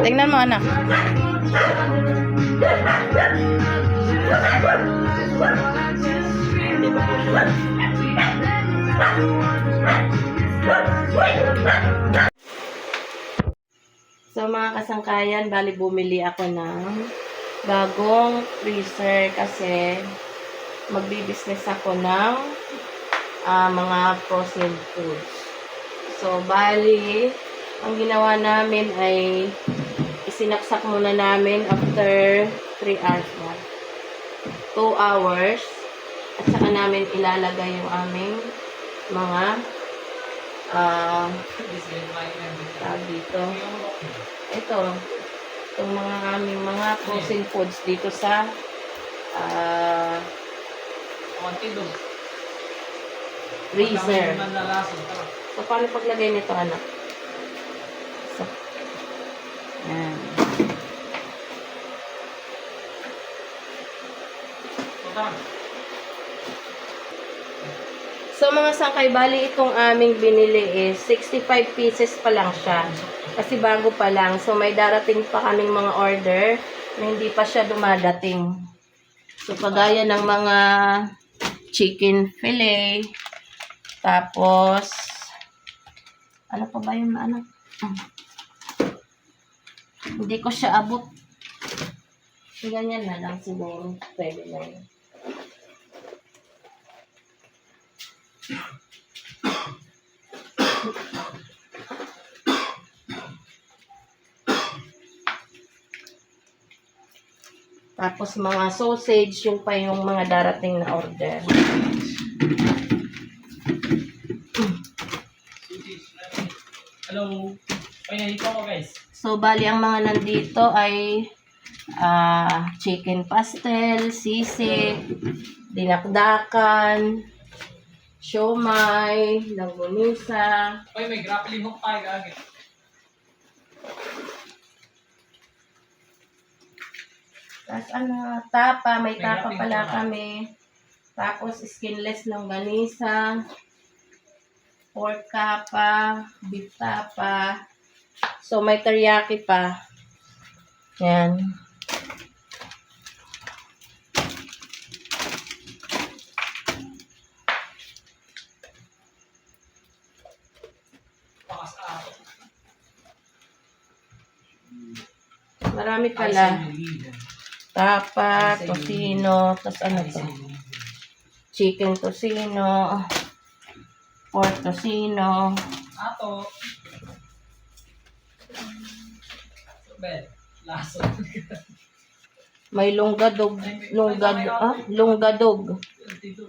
Tingnan mo, anak. So mga kasangkayan, bali bumili ako ng bagong freezer kasi magbi-business ako ng mga frozen foods. So bali, ang ginawa namin ay isinaksak muna namin after 3 hours na. 2 hours. At saka namin ilalagay yung aming mga dito. Itong mga aming mga frozen foods dito sa freezer. So, paano paglagay nito, anak? So, yan. So, mga sangkay, bali itong aming binili is 65 pieces pa lang siya. Kasi bago pa lang. So, may darating pa kaming mga order na hindi pa siya dumadating. So, kagaya ng mga chicken fillet. Tapos, ano pa ba yung anak? Hindi ko siya abot. Ganyan na lang siguro. Pwede na yun. Tapos mga sausage, yung pa yung mga darating na order. Hello. Ay, nandito ako guys. So, bali ang mga nandito ay chicken pastel, sisig, dinakdakan, siomay, langgunisa. Ay, may grappling hook tayo gagawin. Tapos tapa, may tapa pala kami. Tapos skinless longganisa, pork tapa, beef tapa. So may teriyaki pa. Yan. Marami pala. Tapa, tocino, tapos ano to? Chicken tocino, pork tocino. Ato. Ben, laso. May lunggadog, lunggadog.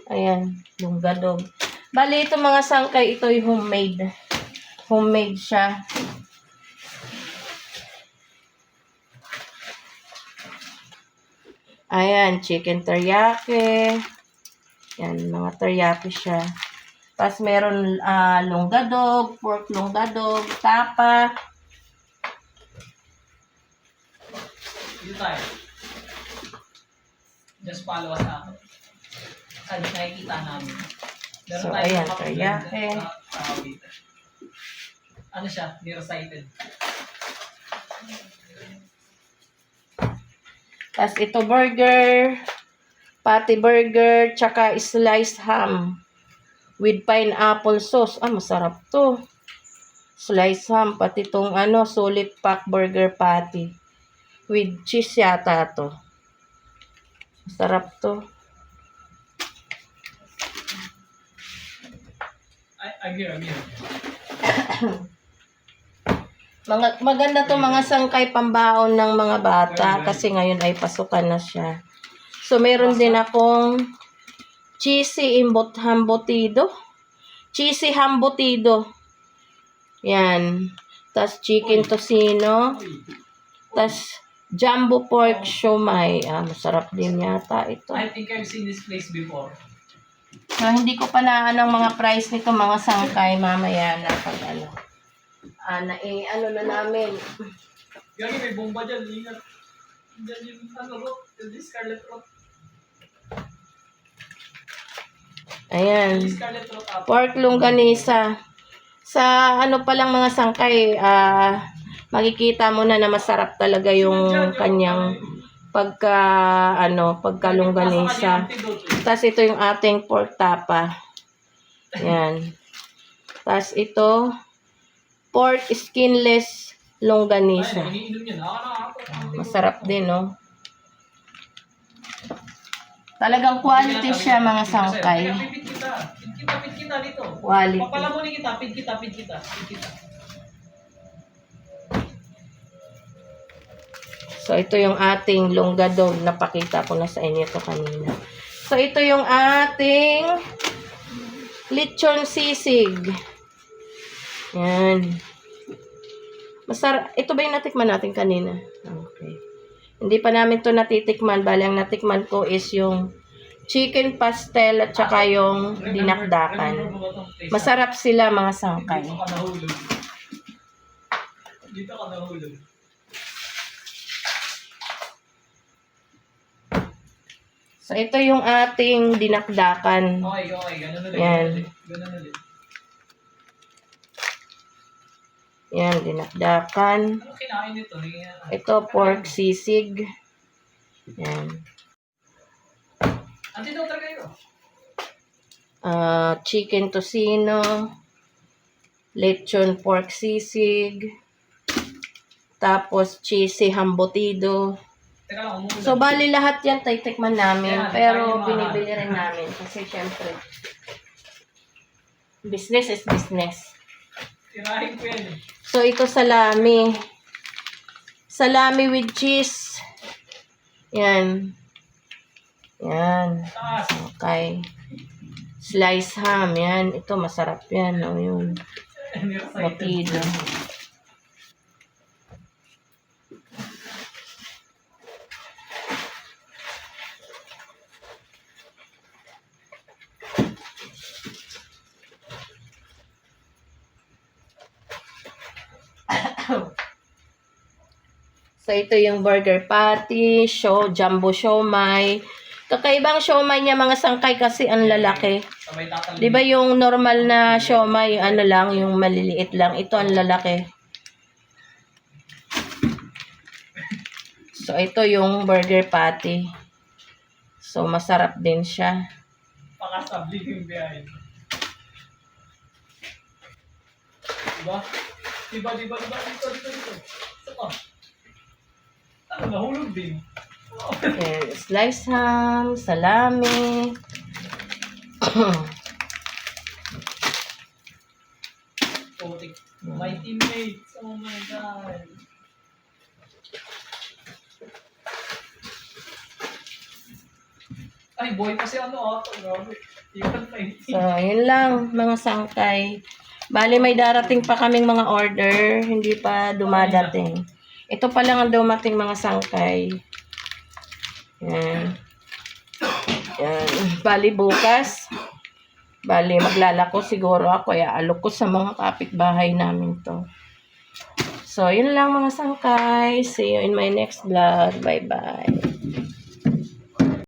Ayan, lunggadog. Bali, ito mga sangkay, ito ay homemade. Homemade siya. Ayan, chicken teriyaki. Yan, mga teriyaki siya. Tapos meron lunggadog, pork lunggadog, tapa. Dito tayo. Just follow us ako. Saan nakikita namin. So, ayan, teriyaki. Ano siya? Nearsighted. Tapos ito burger, patty burger, tsaka sliced ham with pineapple sauce. Masarap to. Sliced ham, pati itong solid pack burger patty. With cheese yata to. Masarap to. I'm here. Maganda to mga sangkay pambaon ng mga bata kasi ngayon ay pasukan na siya. So, meron din akong cheesy hambotido. Cheesy hambotido. Yan. Tapos chicken tocino. Tapos jumbo pork siomay. Masarap din yata ito. I think I've seen this place before. So, hindi ko pa na ang mga price nito mga sangkay mamaya na pag na namin. Gagi, may bomba dyan. Ingat. Dyan yung root. Yung scarlet root. Ayan. Yung scarlet root up. Pork longganisa. Sa pa lang mga sangkay, makikita mo na masarap talaga yung kanyang pagkalongganisa. Tapos ito yung ating pork tapa. Yan. Tapos ito, pork skinless longganisa. Masarap din, no? Talagang quality siya, mga sangkay. Pit kita dito. Quality. Papalamunin kita, pit kita. So, ito yung ating longgadog. Napakita ko na sa inyo ito kanina. So, ito yung ating lechon sisig. Yan. Masarap. Ito ba yung natikman natin kanina? Okay. Hindi pa namin to natitikman. Bali, ang natikman ko is yung chicken pastel at saka yung dinakdakan. Masarap sila, mga sangkay. Dito ka nahulog. So, ito yung ating dinakdakan. Okay. Ganun ulit. Yan. Ganun ulit. Yan, dinakdakan. Ano kinain nito? Ito, pork sisig. Yan. Ante daw talaga yun. Chicken tocino. Lechon pork sisig. Tapos, cheesy hambotido. Teka lang, umuulan. So, bali lahat yan titikman namin. Yan, Pero, tayo binibili rin namin. Kasi, syempre, business is business. Tirahin ko yan eh. So, ito salami. Salami with cheese. Yan. Yan. Taas. Okay. Slice ham. Yan. Ito, masarap yan. O, yun. Batido. So, ito yung burger patty, jumbo siomai. Kakaibang siomai niya, mga sangkay, kasi ang lalaki. Sabay tatalon. Di ba yung normal na siomai, ano lang, yung maliliit lang. Ito ang lalaki. So, ito yung burger patty. So, masarap din siya. Pakasabli yung biyahe. Diba? Dito. Ito pa. Ano, nahulog din. Ayan, slice ham, salami. Putik. My teammates. Oh my God. Ay, boy kasi ano ito. Grabe. Iwan pa yun. So, yun lang, mga sangkay. Bali, may darating pa kaming mga order. Hindi pa dumadating. Ito pa lang ang dumating, mga sangkay. Yan. Yan. Bali, bukas. Bali, maglalako siguro ako. Kaya alok ko sa mga kapitbahay namin to. So, yun lang, mga sangkay. See you in my next vlog. Bye-bye.